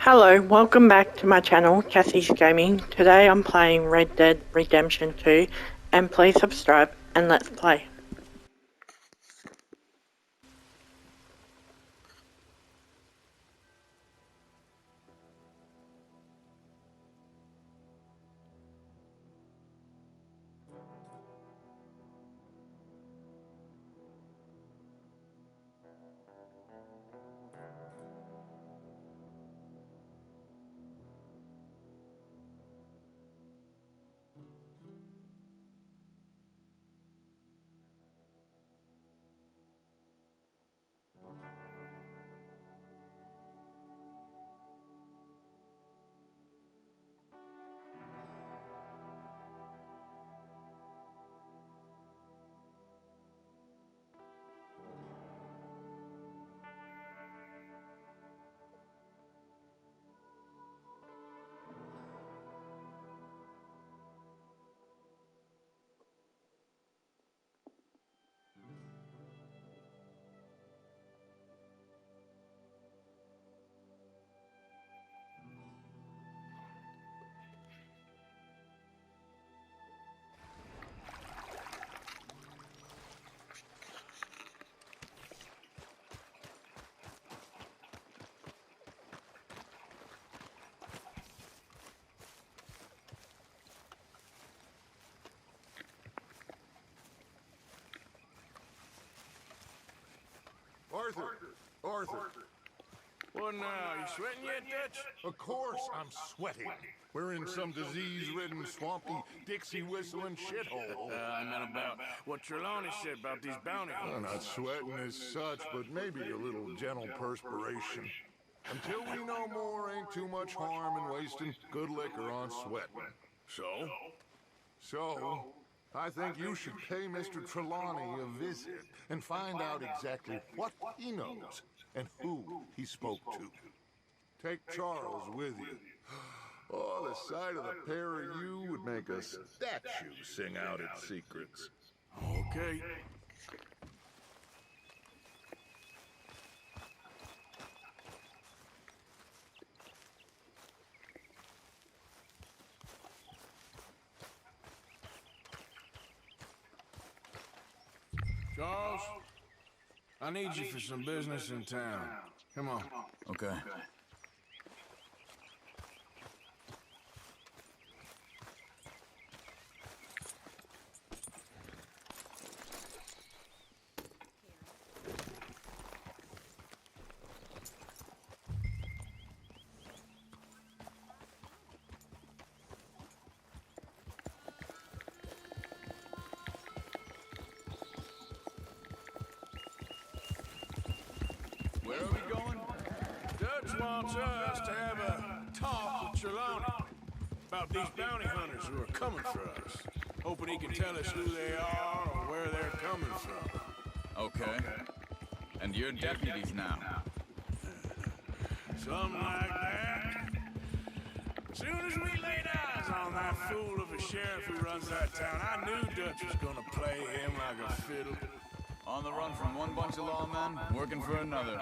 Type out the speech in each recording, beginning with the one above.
Hello, welcome back to my channel, Cassie's Gaming. Today I'm playing Red Dead Redemption 2, and please subscribe and let's play. Arthur. What now? You sweating yet, Dutch? Of course I'm sweating. We're in some disease-ridden, swampy, Dixie-whistling shithole. I meant about what Trelawney said about these bounty I'm hunters. not sweating as such, but maybe a little gentle perspiration. Until we know more, ain't too much harm in wasting good liquor on sweating. So, I think you should pay Mr. Trelawney a visit and find out exactly what he knows and who he spoke to. Take Charles with you. Oh, the sight of the pair of you would make a statue sing out its secrets. Okay. Charles, I need you for some business in town. Come on. Okay. Where are we going? Dutch wants us to have a talk with Trelawney about these bounty hunters who are coming for us. Hoping he can tell us who they are or where they're coming from. Okay. And you're deputies now. Something like that. Soon as we laid eyes on that fool of a sheriff who runs that town, I knew Dutch was gonna play him like a fiddle. On the run from one bunch of lawmen, working for another.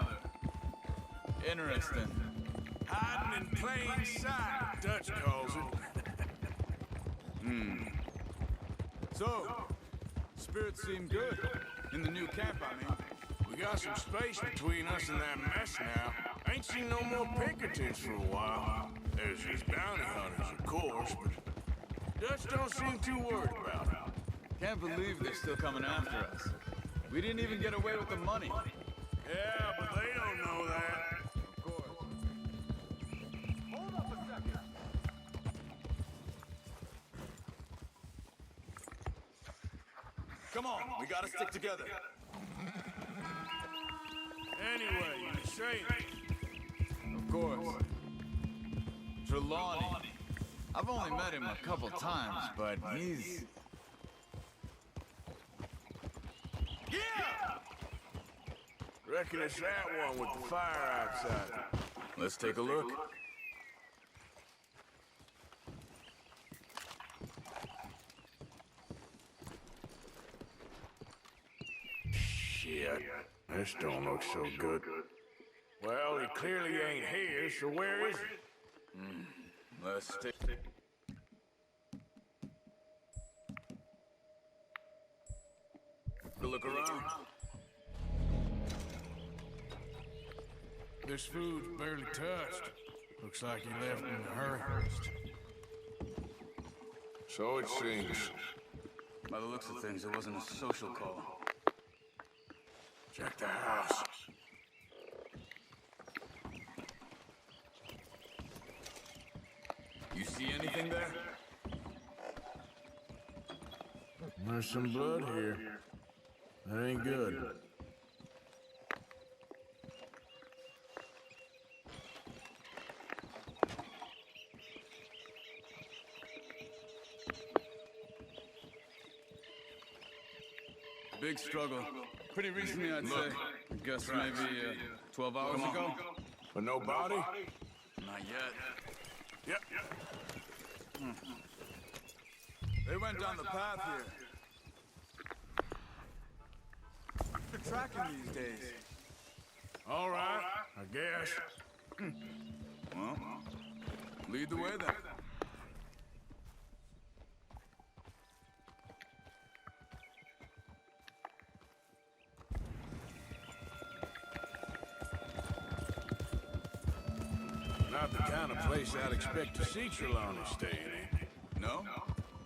Interesting. Hiding in plain sight, Dutch calls it. So, spirits seem good. In the new camp, I mean. We got some space between us and that mess now. Ain't seen no more Pinkertons for a while. There's these bounty hunters, of course, but Dutch don't seem too worried about it. Can't believe they're still coming after us. We didn't even get away with the money. Yeah, but they don't know that. Of course. Hold up a second. Come on, we gotta stick together. Anyway, you were saying. Of course. Trelawney. I've only met him a couple times, but he's... Yeah! Reckon it's that one with the fire outside. Let's take a look. Shit. This don't look so good. Well, he clearly ain't here, so where is he? Let's take... Look around. This food's barely touched. Looks like he left in a hurry. So it seems. By the looks of things, it wasn't a social call. Check the house. You see anything there? There's some blood here. That ain't good. Big struggle. Pretty recently, I'd say. I guess maybe 12 hours ago? But no body? Not yet. Yep. They went down the path here. They're tracking these days. All right, I guess. Well, lead the way then. Not the kind of place I'd expect to see Trelawney staying in. No?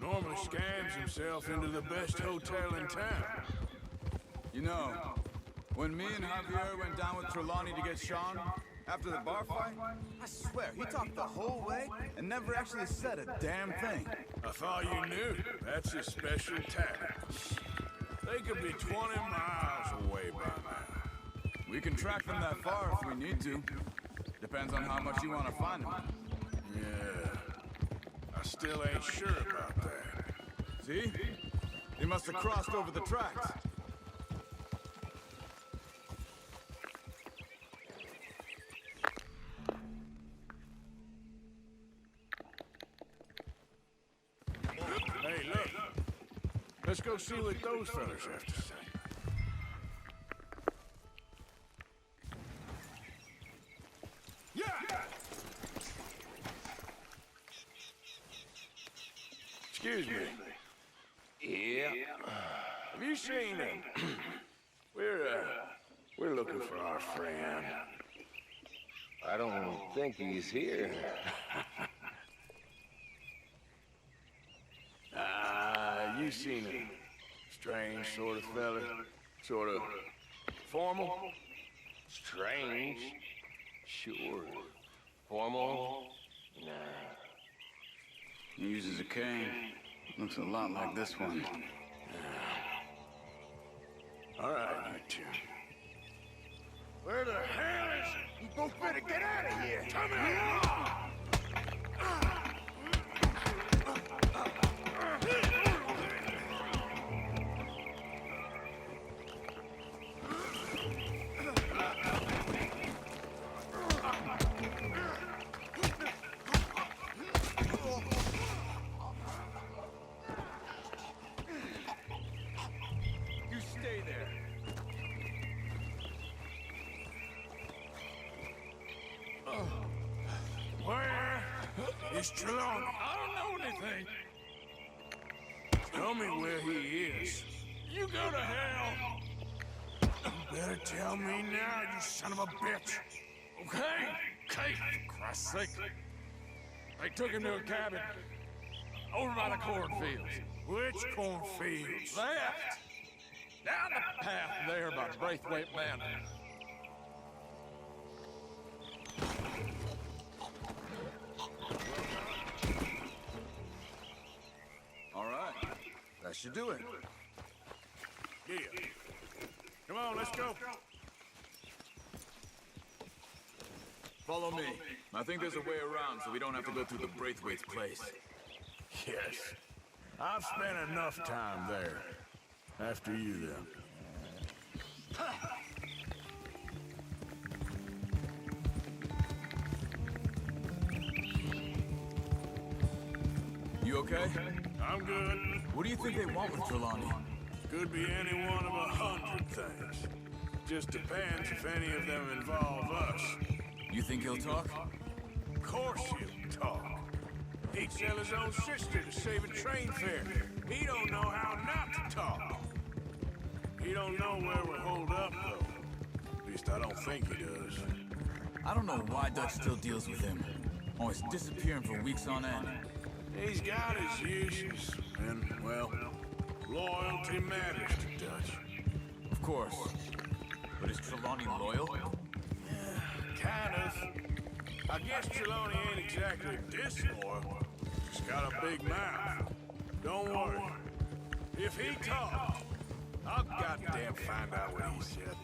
Normally scams himself into the best hotel in town. You know, when me and Javier went down with Trelawney to get Sean, after the bar fight, I swear, he talked the whole way and never actually said a damn thing. I thought you knew. That's his special tactic. They could be 20 miles away by now. We can track them that far if we need to. Depends on how much you want to find them. Yeah. I still ain't sure about that. See? They must have crossed over the tracks. Hey, look. Let's go see what those fellas have to say. Excuse me. Yeah. Have you seen him? We're looking for our friend. I don't think he's here. You seen him. Strange sort of fella. Sort of formal. Strange? Sure. Formal? Nah. He uses a cane. Looks a lot like this one. All right, you two. Where the hell is he? You both better get out of here. Come here. You stay there. Where is Trelawney? I don't know anything. Tell me where he is. You go to hell. You better tell me now, you son of a bitch. Okay? Okay, for Christ's sake. They took him to a cabin. Over by the cornfields. Which cornfields? Left! Down the path there by Braithwaite Manor. All right. That should do it. Yeah. Come on, let's go. Follow me. I think there's a way around so we don't have to go through the Braithwaite's place. Yes. I've spent enough time there. After you, then. You okay? I'm good. What do you think they want with Trelawney? Could be any one of 100 things. Just depends if any of them involve us. You think he'll talk? Of course he'll talk. He'd sell his own sister to save a train fare. He don't know how not to talk. He don't know where we're holed up, though. At least I don't think he does. I don't know why Dutch still deals with him. Always disappearing for weeks on end. He's got his uses, and, well, loyalty matters to Dutch. Of course. But is Trelawney loyal? Kind of. I guess Trelawney ain't exactly disloyal. He's got a big mouth. Don't worry. If he talks, I'll goddamn find out what he said.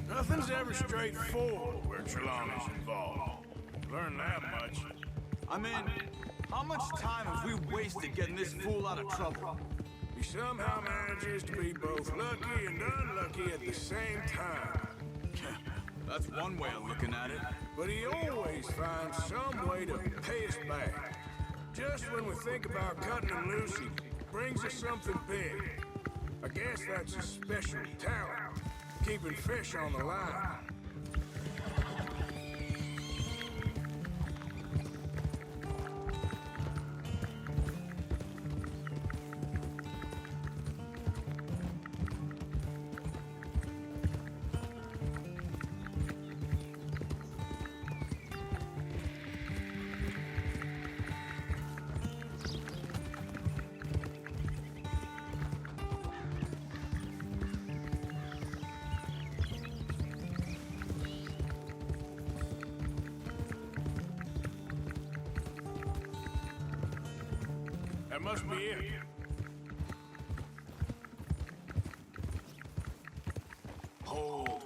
Nothing's ever straightforward where Trelawney's involved. Learn that much. I mean, how much time have we wasted getting this fool out of trouble? He somehow manages to be both lucky and unlucky at the same time. That's one way of looking at it. But he always finds some way to pay us back. Just when we think about cutting him loose, he brings us something big. I guess that's his special talent, keeping fish on the line. That must be it. Hold.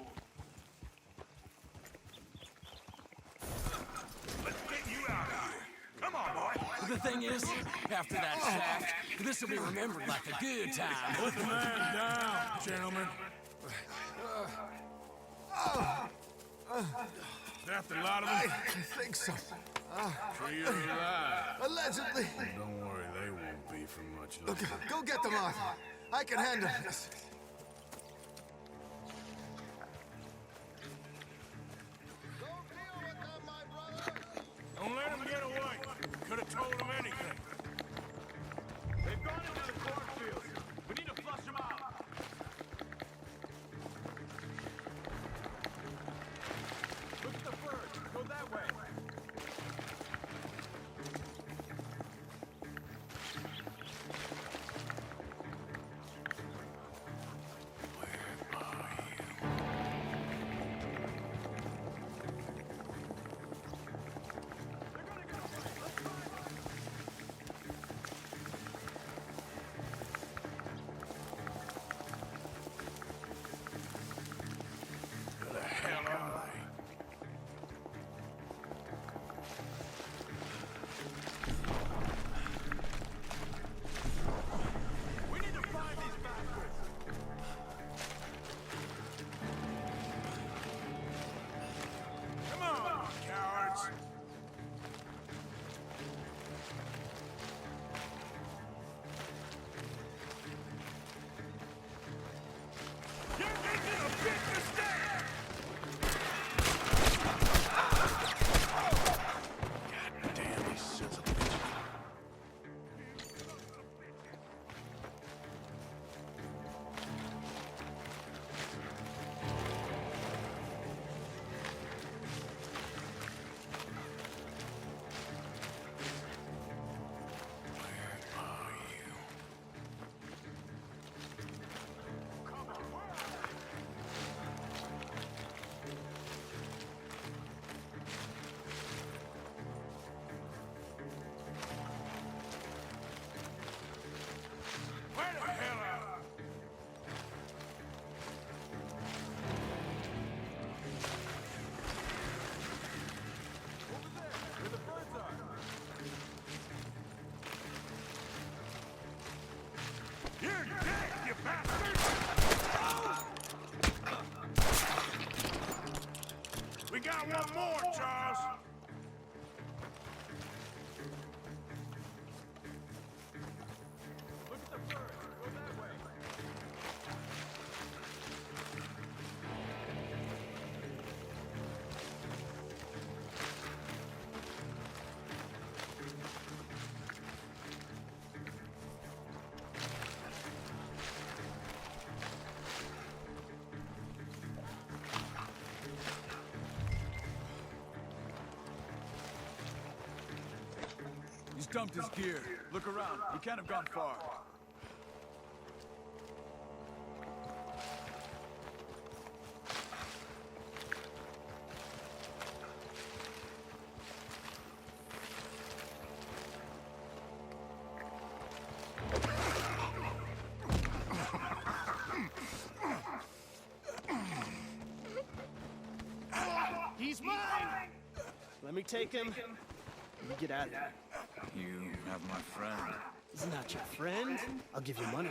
Let's get you out of here. Come on, boy. The thing is, after that shaft, this will be remembered like a good time. Put the man down, gentlemen. Is that the lot of them? I think so. Sure you're alive. Allegedly. Don't worry, they won't be for much longer. Look, go get them, Arthur. I can handle this. Don't let them get away. Could have told them anything. They've gone into the cornfields. We need to flush them out. Look at the birds. Go that way. Where the hell are they? We need to find these bastards. Come on, cowards. You're making a big mistake! God damn, these sons of bitches. Where are you? Where the hell are you? Over there, where the birds are. You're dead, you bastard! We got one more, Charles. Look at the birds. Go just dumped his gear. Look around. He can't have gone far. He's mine! Let me take him. You get out of here. You have my friend. He's not your friend. I'll give you money.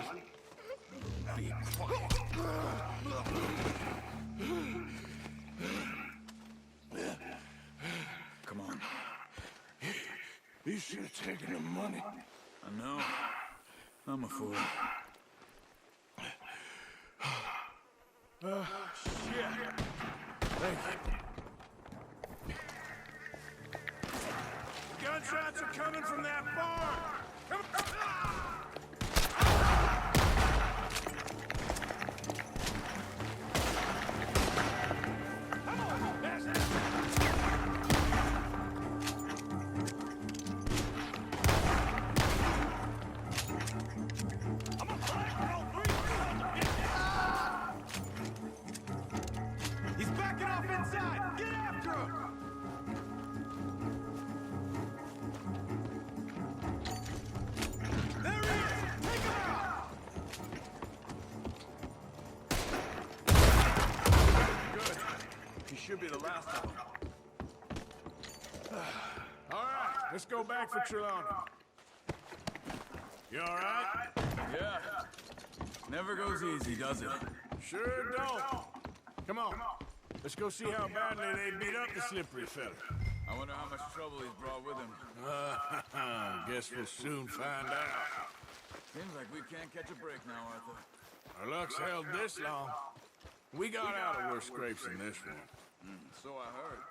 Be quiet. Come on. You should have taken the money. I know. I'm a fool. Shit. Thank you. Gunshots are coming from that barn. Come on, that's it. I'm gonna flag all three sons of bitches. He's backing off inside. Get after him. There he is! Take him out! Good. He should be the last of them. All right, let's go back for Trelawney. You all right? Yeah. Never goes easy, does it? Sure don't. Come on. Let's go see how badly they beat up the slippery fella. I wonder how much trouble he's brought with him. Guess we'll soon find out. Seems like we can't catch a break now, Arthur. Our luck's held this long. We got out of worse scrapes than this one. So I heard.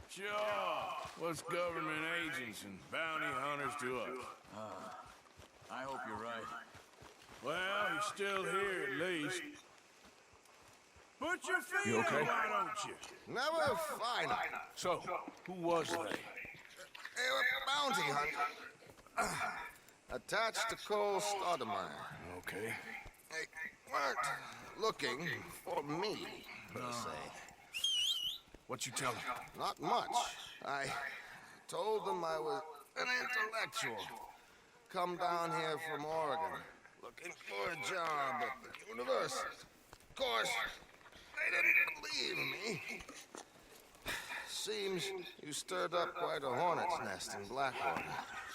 Sure. What's government agents and bounty hunters to us? I hope you're right. Well, he's still here at least. Put your feet You okay? up, why don't you? Never fine. So, who was they? They were bounty hunters. Attached to Cole Stoudemire. Okay. They weren't looking for me, per se. What you tell them? Not much. I told them I was an intellectual. Come down here from Oregon, looking for a job at the university. Of course, they didn't believe me. Seems you stirred up quite a hornet's nest in Blackwater.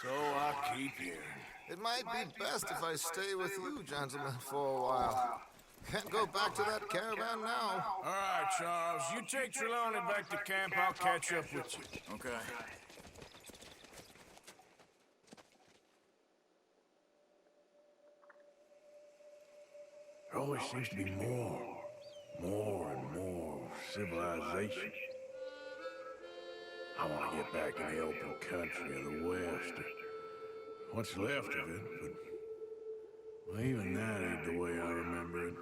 So I keep hearing. It might be best if I stay with you, gentlemen, for a while. Can't go back to that caravan now. All right, Charles. You take Trelawney back to camp. I'll catch up with you. Okay. There always seems to be more and more civilization. I want to get back in the open country of the West, or what's left of it, but well, even that ain't the way I remember it.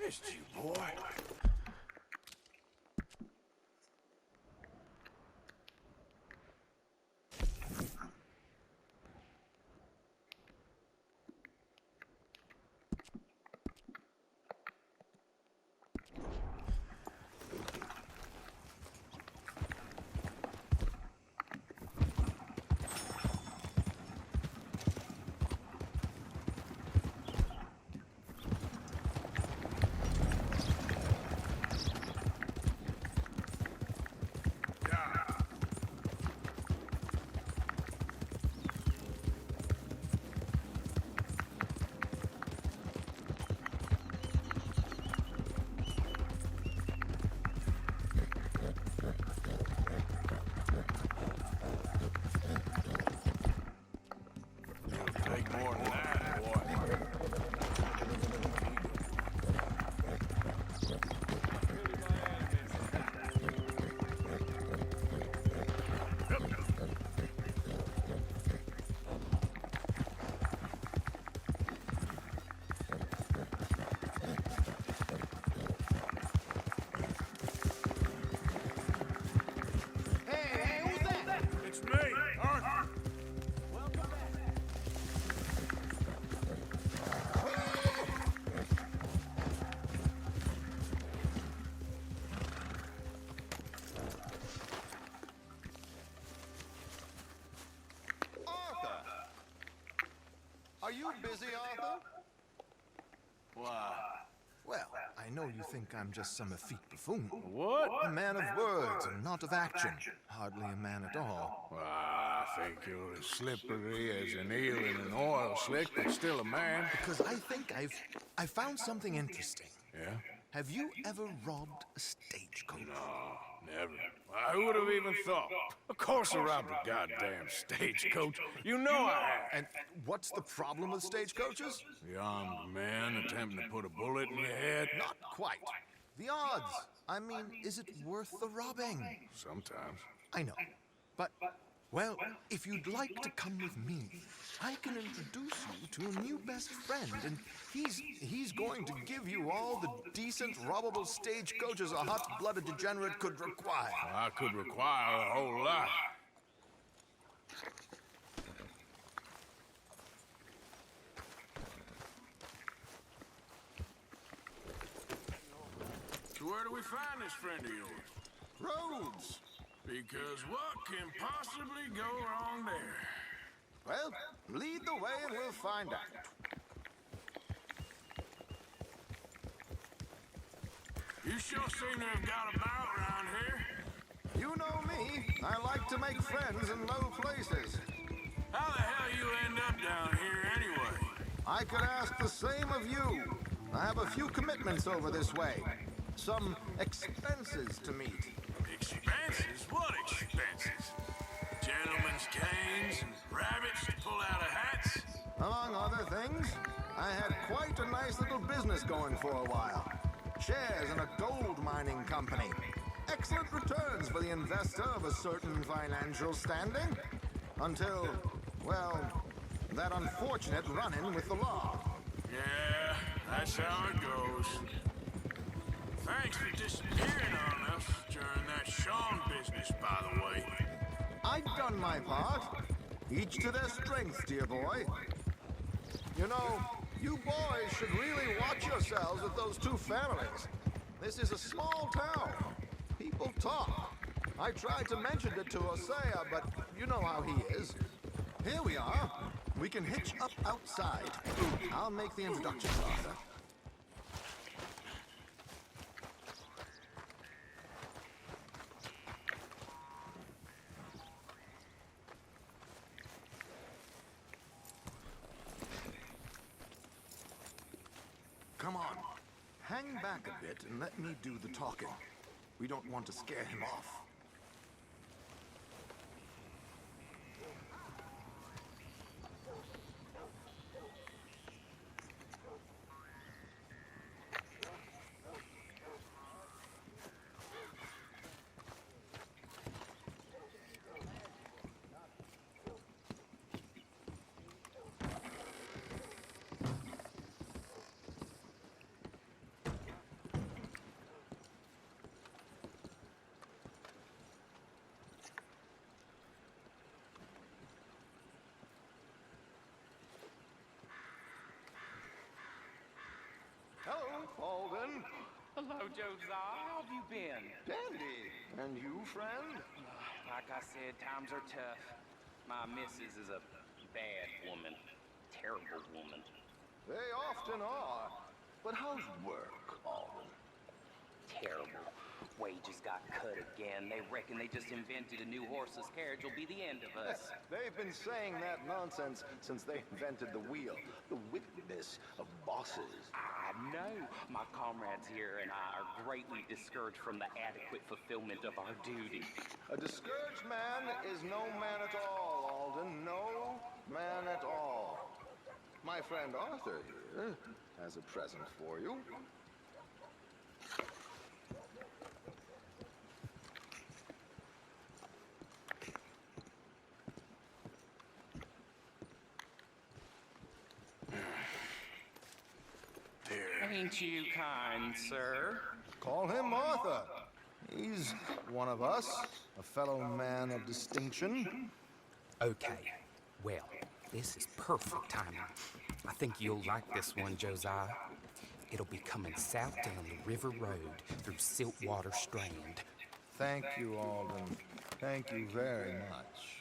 Missed you, boy. busy, Arthur? Why? Well, I know you think I'm just some effete buffoon. What? A man of words and not of action. Hardly a man at all. Well, I think you're as slippery as an eel in an oil slick, but still a man. Because I think I found something interesting. Yeah? Have you ever robbed a stagecoach? No, never. I would have even thought. Of course I robbed a goddamn stagecoach. You know I have. And what's the problem with stagecoaches? The armed man attempting to put a bullet in your head? Not quite. The odds. I mean, is it worth the robbing? Sometimes. I know. But, well, if you'd like to come with me, I can introduce you to a new best friend, and he's going to give you all the decent, robbable stagecoaches a hot-blooded degenerate could require. I could require a whole lot. So where do we find this friend of yours? Roads! Because what can possibly go wrong there? Well, lead the way and we'll find out. You sure seem to have got about around here. You know me. I like to make friends in low places. How the hell you end up down here anyway? I could ask the same of you. I have a few commitments over this way. Some expenses to meet. Expenses? What expenses? Gentlemen's canes and rabbits to pull out of hats? Among other things, I had quite a nice little business going for a while. Shares in a gold mining company. Excellent returns for the investor of a certain financial standing. Until, well, that unfortunate run-in with the law. Yeah, that's how it goes. Thanks for disappearing on us during that Sean business, by the way. I've done my part. Each to their strengths, dear boy. You know, you boys should really watch yourselves with those two families. This is a small town. People talk. I tried to mention it to Hosea, but you know how he is. Here we are. We can hitch up outside. I'll make the introductions, Arthur. Come on. Hang back a bit and let me do the talking. We don't want to scare him off. Hello, Alden. Hello, Josiah. How have you been? Dandy. And you, friend? Like I said, times are tough. My missus is a bad woman. Terrible woman. They often are. But how's work, Alden? Terrible. Wages got cut again. They reckon they just invented a new horseless carriage will be the end of us. They've been saying that nonsense since they invented the wheel. The wickedness of bosses. I know. My comrades here and I are greatly discouraged from the adequate fulfillment of our duty. A discouraged man is no man at all, Alden. No man at all. My friend Arthur here has a present for you. Ain't you kind, sir? Call him Arthur. He's one of us, a fellow man of distinction. Okay, well, this is perfect timing. I think you'll like this one, Josiah. It'll be coming south down the river road through Siltwater Strand. Thank you, Alden. Thank you very much.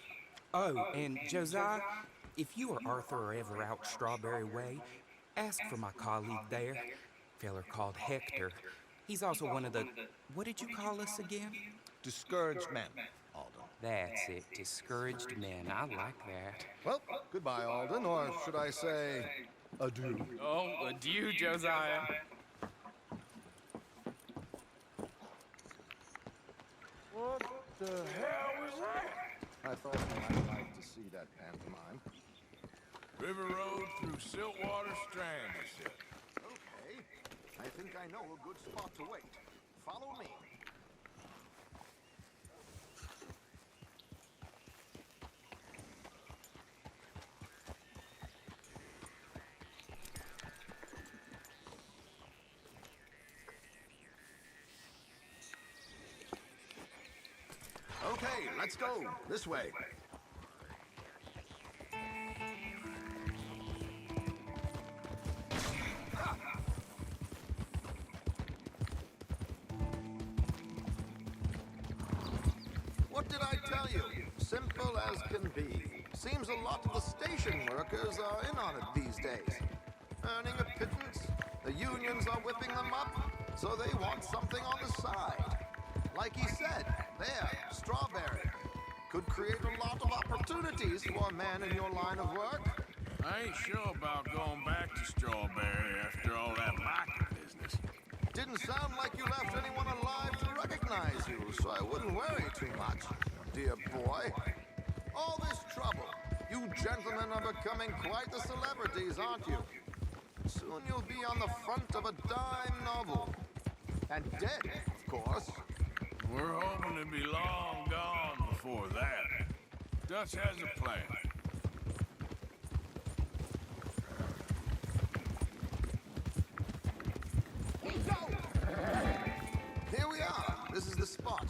Oh, and Josiah, If you or Arthur are ever out Strawberry Way, ask for my colleague there. Feller called Hector. He's also one of the... What did you call us again? Discouraged men, Alden. That's it, discouraged men. I like that. Well, goodbye, Alden, or should I say, adieu. Oh, adieu, Josiah. What the hell was that? I thought you might like to see that pantomime. River Road through Siltwater Strand, you said. Okay, I think I know a good spot to wait. Follow me. Okay, let's go. This way. What did I tell you? Simple as can be. Seems a lot of the station workers are in on it these days. Earning a pittance, the unions are whipping them up, so they want something on the side. Like he said, there, Strawberry. Could create a lot of opportunities for a man in your line of work. I ain't sure about going back to Strawberry after all that biker business. Didn't sound like you left anyone alive to recognize you, so I wouldn't worry too much, dear boy. All this trouble, you gentlemen are becoming quite the celebrities, aren't you? Soon you'll be on the front of a dime novel. And dead, of course. We're hoping to be long gone before that. Dutch has a plan. Here we are. This is the spot.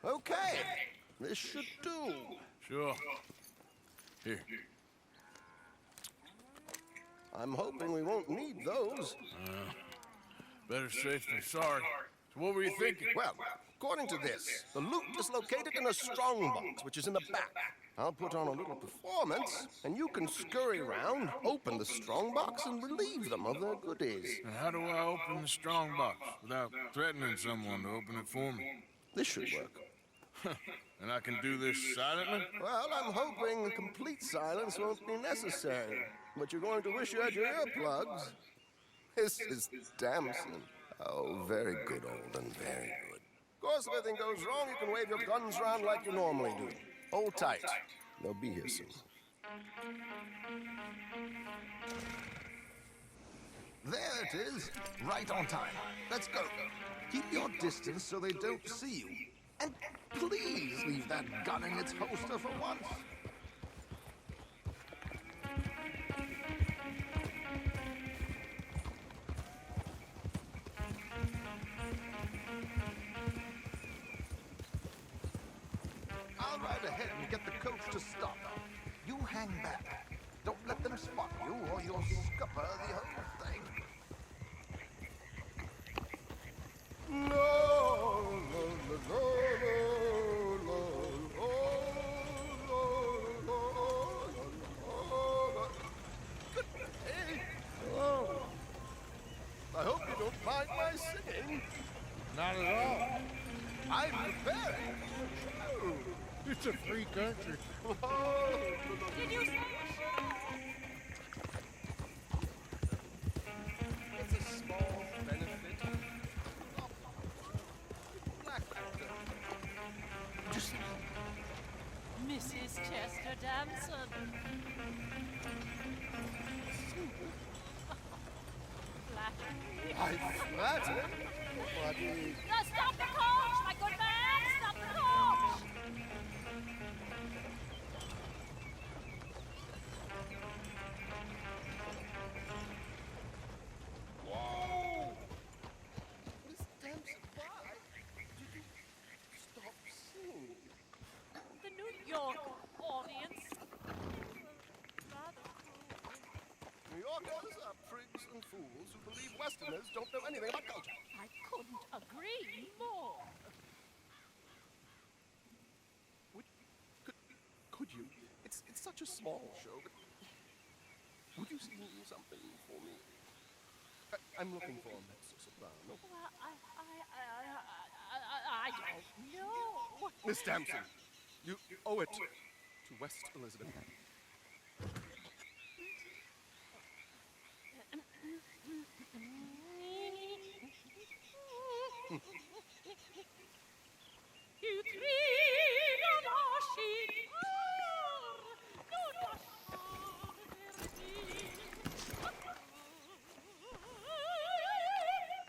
Okay. This should do. Sure. Here. I'm hoping we won't need those. Better safe than sorry. So what were you thinking? Well, according to this, the loot is located in a strongbox, which is in the back. I'll put on a little performance, and you can scurry around, open the strongbox, and relieve them of their goodies. And how do I open the strong box without threatening someone to open it for me? This should work. And I can do this silently? Well, I'm hoping complete silence won't be necessary. But you're going to wish you had your earplugs. This is Damson. Oh, very good, Alden, very good. Of course, if anything goes wrong, you can wave your guns around like you normally do. Hold tight. They'll be here soon. There it is. Right on time. Let's go. Keep your distance so they don't see you. And please leave that gun in its holster for once. I'll ride ahead and get the coach to stop. You hang back. Don't let them spot you or you'll scupper the whole thing. Good day. Hello. I hope you don't mind my singing. Not at all. I'm preparing. It's a free country. Did you say It's a small benefit. Black actor. Just Mrs. Chester Damson? Flattery. I flattered. But Now stop the coach, my good man! Stop the coach! whoa! Miss Damson, why did you stop singing? The New York audience. Rather cruel. New Yorkers are prigs and fools who believe Westerners don't know anything about culture. I couldn't agree more. such a small show, but would you sing something for me? I'm looking for a mezzo-soprano. Well, I don't know. Miss Damson, you owe it to West Elizabeth. You grido lasciar, non lasciar perder.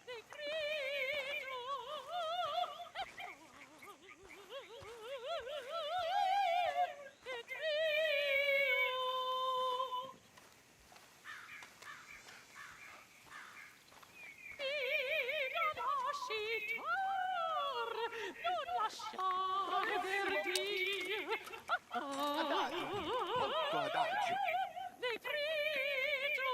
Ti grido. Ti grido. Grido lasciar, non lasciar perder. Adagio. Ti grido.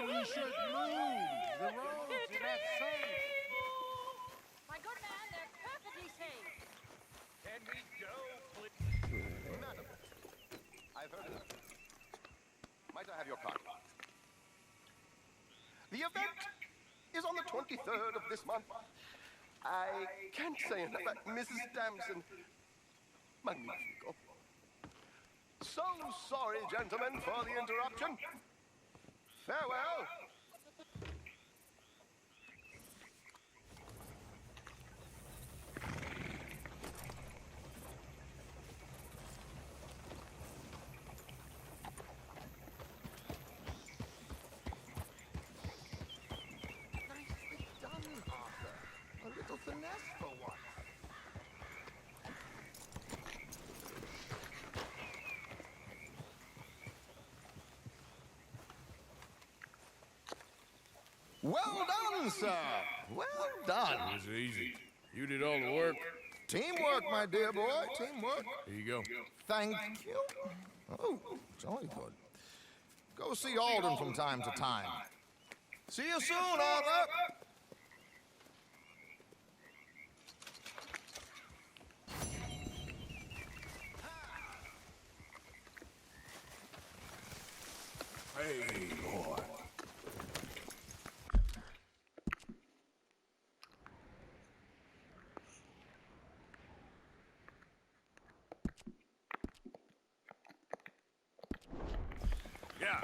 We should move. The roads are not safe. My good man, they're perfectly safe. Can we go, please? Madam, I've heard enough. Might I have your card? The event is on the 23rd of this month. I can't say enough. Mrs. Damson. Magnifico. So sorry, gentlemen, for the interruption. Farewell. Nicely done, Arthur. A little finesse for once. Well done, sir. Well done. It was easy. You did all the work. Teamwork, my dear boy. Teamwork. Here you go. Thank you. Oh, jolly good. Go see Alden from time to time. See you soon, Arthur. Hey, boy. Yeah.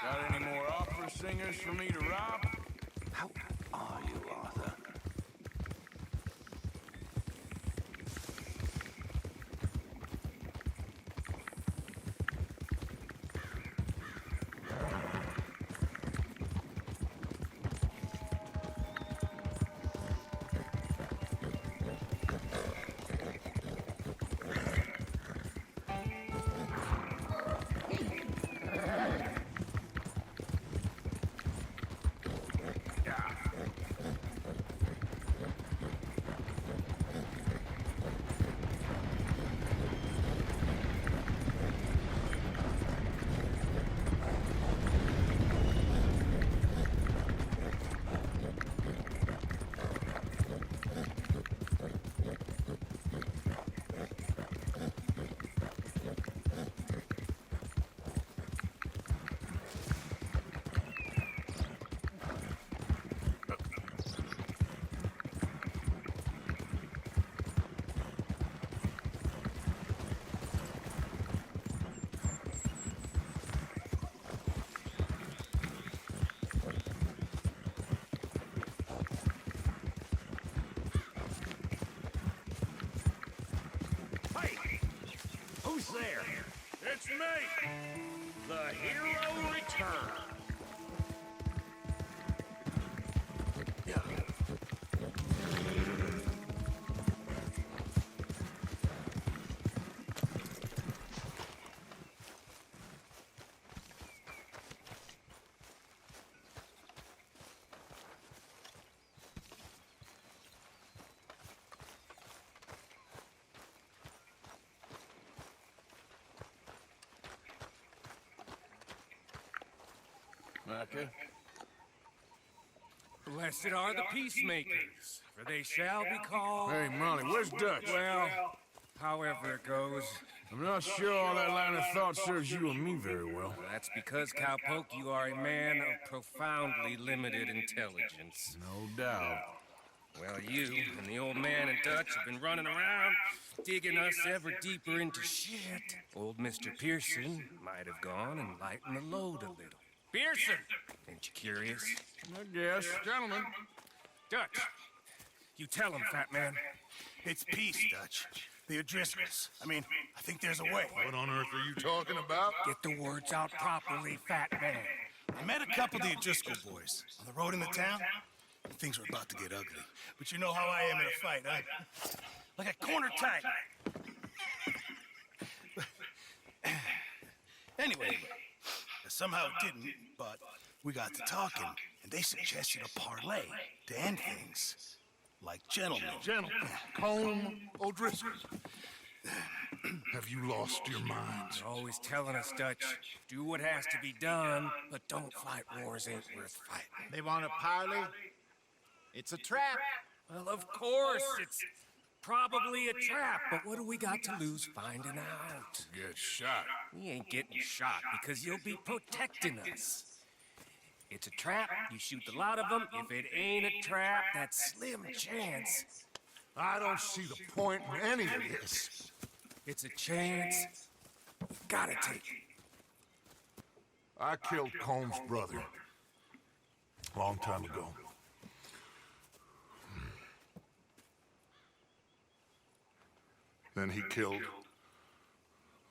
Got any more opera singers for me to rob? How are you, Arthur? Who's there? It's me! The hero returns! Micah. Blessed are the peacemakers, for they shall be called... Hey, Molly, where's Dutch? Well, however it goes. I'm not sure all that line of thought serves you and me very well. That's because, Cowpoke, you are a man of profoundly limited intelligence. No doubt. Well, you and the old man and Dutch have been running around, digging us ever deeper into shit. Old Mr. Pearson might have gone and lightened the load a little. Pearson! Ain't you curious? I guess. Gentlemen. Dutch, you tell him, fat man. It's peace, Dutch. The O'Driscolls. I mean, I think there's a way. What on earth are you talking about? Get the words out properly, fat man. I met a couple of the O'Driscoll boys on the road into town. And things were about to get ugly. But you know how I am in a fight, huh? Like a corner tiger. Anyway, somehow it didn't, but we got to talking, and they suggested a parlay to end things. Like gentlemen. Gentlemen, Combe O'Driscoll. Have you lost your minds? You're always telling us, Dutch, do what has to be done, but don't fight wars ain't worth fighting. They want a parley? It's a trap. Well, of course, it's probably a trap, but what do we got to lose finding out? Get shot. We ain't getting shot because you'll be protecting us. It's a trap, you shoot the lot of them. If it ain't a trap, that's slim chance. I don't see the point in any of this. It's a chance. Gotta take it. I killed Combs' brother. Long time ago. Then he killed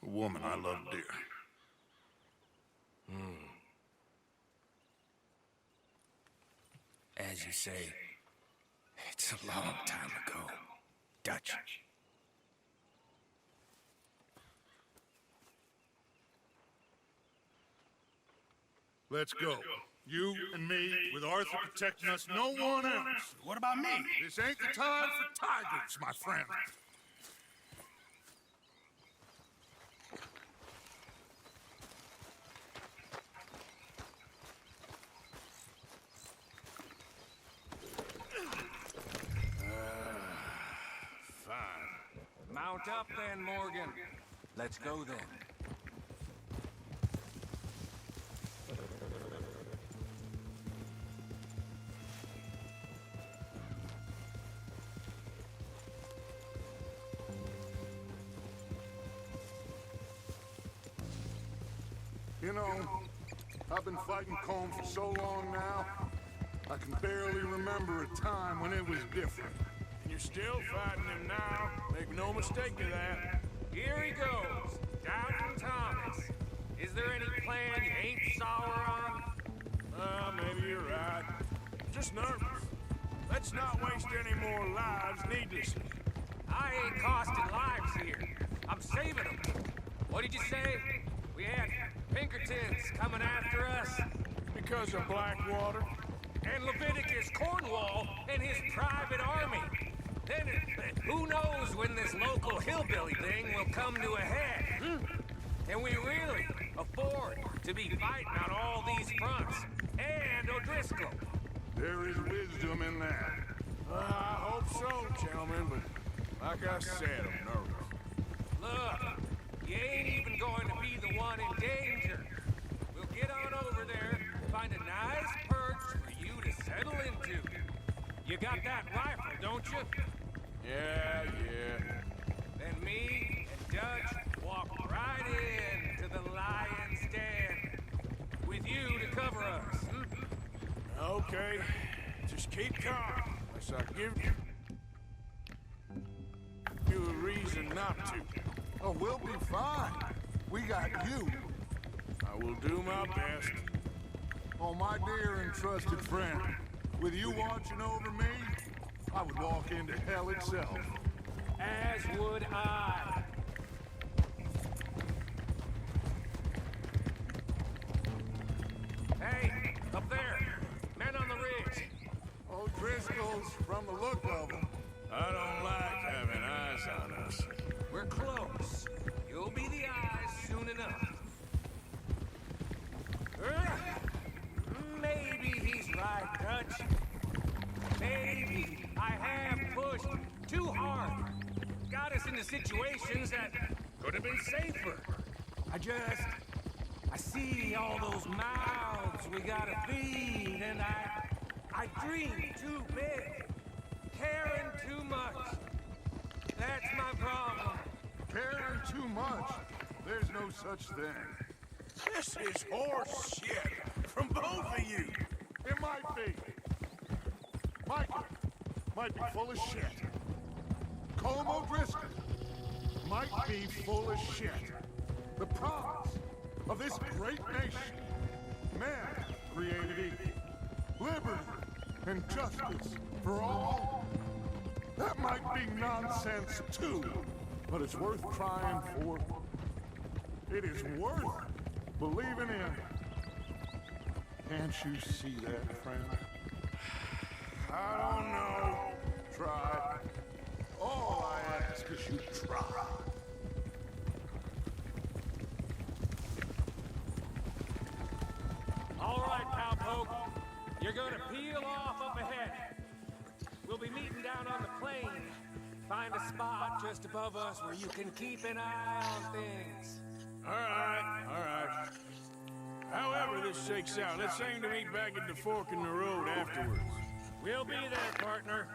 a woman I loved dear. As you say, it's a long time ago, Dutch. Let's go. You and me, with Arthur protecting us, no one else. What about me? This ain't the time for tigers, my friend. Fine. Mount up then, Morgan. Let's go then. You know, I've been fighting Combs for so long now, I can barely remember a time when it was different. And you're still fighting him now. Make no mistake of that. Here he goes, Doubting Thomas. Is there any plan you ain't sour on? Maybe you're right. I'm just nervous. Let's not waste any more lives needlessly. I ain't costing lives here. I'm saving them. What did you say? We had Pinkertons coming after us. Because of Blackwater. And Leviticus Cornwall and his private army. Then who knows when this local hillbilly thing will come to a head? Can we really afford to be fighting on all these fronts? And O'Driscoll. There is wisdom in that. I hope so, gentlemen, but like I said, I'm nervous. Look, you ain't even going to be the one in danger. We'll get on over there, find a nice perch for you to settle into. You got that rifle, don't you? Yeah. Then me and Dutch walk right in to the lion's den. With you to cover us. Okay, just keep calm, unless I give you a reason not to. Oh, we'll be fine. We got you. I will do my best. Oh, my dear and trusted friend. With you watching over me, I would walk into hell itself. As would I. Hey, up there. Men on the ridge. O'Driscoll's, from the look of them. I don't like having eyes on us. We're close. You'll be the eyes soon enough. got us into situations that could have been safer. I see all those mouths we gotta feed, and I dream too big, caring too much. That's my problem. Caring too much? There's no such thing. This is horse shit from both of you. It might be. Micah might be full of shit. Colm O'Driscoll might be full of shit. The promise of this great nation. Man created equal. Liberty and justice for all. That might be nonsense too, but it's worth trying for. It is worth believing in. Can't you see that, friend? I don't know. Try. All I ask is you try. All right, cowpoke. You're gonna peel off up ahead. We'll be meeting down on the plain. Find a spot just above us where you can keep an eye on things. All right. However this shakes out, let's aim to meet back at the fork in the road afterwards. We'll be there, partner.